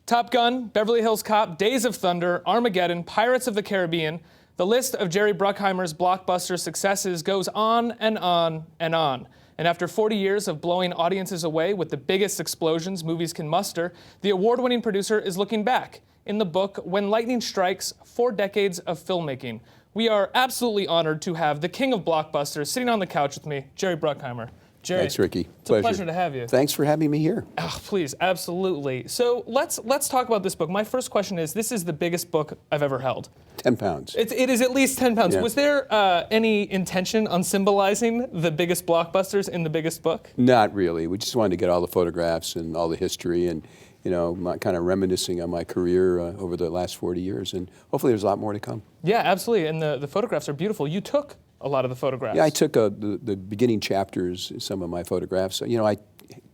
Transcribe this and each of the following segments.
Top Gun, Beverly Hills Cop, Days of Thunder, Armageddon, Pirates of the Caribbean. The list of Jerry Bruckheimer's blockbuster successes goes on and on and on. And after 40 years of blowing audiences away with the biggest explosions movies can muster, the award-winning producer is looking back in the book When Lightning Strikes: 4 Decades of Filmmaking. We are absolutely honored to have the king of blockbusters sitting on the couch with me, Jerry Bruckheimer. Jerry, thanks, Ricky. It's a pleasure to have you. Thanks for having me here. Oh, please, absolutely. So let's talk about this book. My first question is, this is the biggest book I've ever held. 10 pounds. It is at least 10 pounds. Yeah. Was there any intention on symbolizing the biggest blockbusters in the biggest book? Not really. We just wanted to get all the photographs and all the history and, you know, kind of reminiscing on my career over the last 40 years. And hopefully there's a lot more to come. Yeah, absolutely. And the photographs are beautiful. You took a lot of the photographs. Yeah, I took the beginning chapters, some of my photographs. You know, I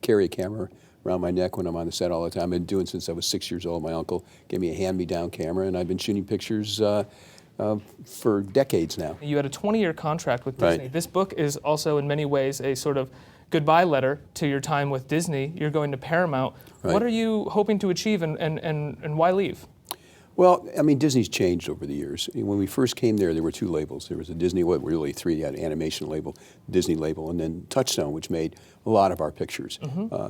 carry a camera around my neck when I'm on the set all the time. I've been doing since I was 6 years old. My uncle gave me a hand-me-down camera, and I've been shooting pictures for decades now. You had a 20-year contract with Disney. Right. This book is also in many ways a sort of goodbye letter to your time with Disney. You're going to Paramount. Right. What are you hoping to achieve and why leave? Well, I mean, Disney's changed over the years. When we first came there were two labels. There was a Disney, well, really three. You had an animation label, Disney label, and then Touchstone, which made a lot of our pictures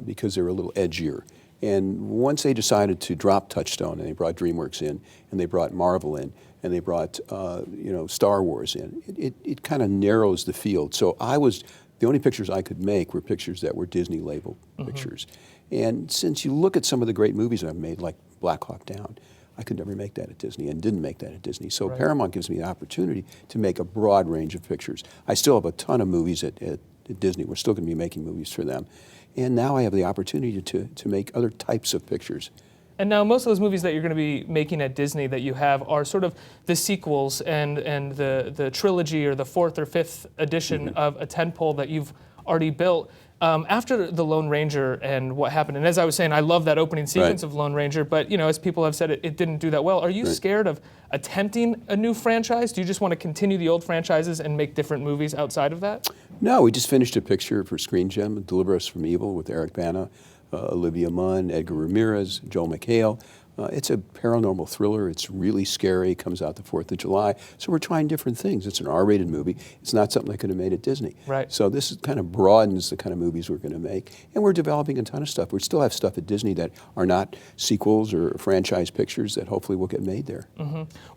because they were a little edgier. And once they decided to drop Touchstone, and they brought DreamWorks in, and they brought Marvel in, and they brought Star Wars in, it kind of narrows the field. So the only pictures I could make were pictures that were Disney label pictures. And since you look at some of the great movies I've made, like Black Hawk Down, I could never make that at Disney and didn't make that at Disney. So Right. Paramount gives me the opportunity to make a broad range of pictures. I still have a ton of movies at Disney. We're still going to be making movies for them. And now I have the opportunity to make other types of pictures. And now most of those movies that you're going to be making at Disney that you have are sort of the sequels and the trilogy or the fourth or fifth edition of a tentpole that you've already built. After The Lone Ranger and what happened, and as I was saying, I love that opening sequence of Lone Ranger, but you know, as people have said, it didn't do that well. Are you scared of attempting a new franchise? Do you just want to continue the old franchises and make different movies outside of that? No, we just finished a picture for Screen Gem, Deliver Us from Evil, with Eric Bana, Olivia Munn, Edgar Ramirez, Joel McHale. It's a paranormal thriller. It's really scary. It comes out the 4th of July. So we're trying different things. It's an R-rated movie. It's not something I could have made at Disney. Right. So this kind of broadens the kind of movies we're going to make. And we're developing a ton of stuff. We still have stuff at Disney that are not sequels or franchise pictures that hopefully will get made there.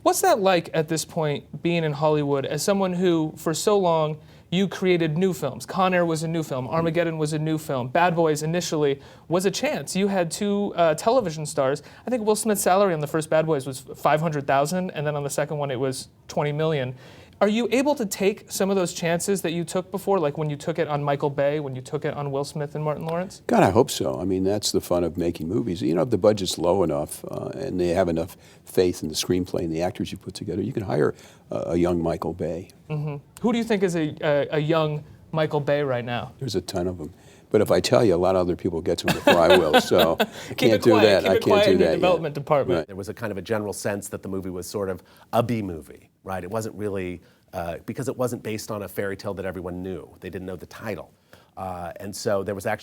What's that like at this point, being in Hollywood, as someone who, for so long, you created new films? Con Air was a new film. Armageddon was a new film. Bad Boys initially was a chance. You had two television stars. I think Will Smith's salary on the first Bad Boys was $500,000, and then on the second one it was $20 million. Are you able to take some of those chances that you took before, like when you took it on Michael Bay, when you took it on Will Smith and Martin Lawrence? God, I hope so. I mean, that's the fun of making movies. You know, if the budget's low enough and they have enough faith in the screenplay and the actors you put together, you can hire a young Michael Bay. Who do you think is a young Michael Bay right now? There's a ton of them. But if I tell you, a lot of other people get to them before I will. So I can't do that. Keep it quiet in the development department. Right. There was a kind of a general sense that the movie was sort of a B movie, right? It wasn't really, because it wasn't based on a fairy tale that everyone knew. They didn't know the title. And so there was actually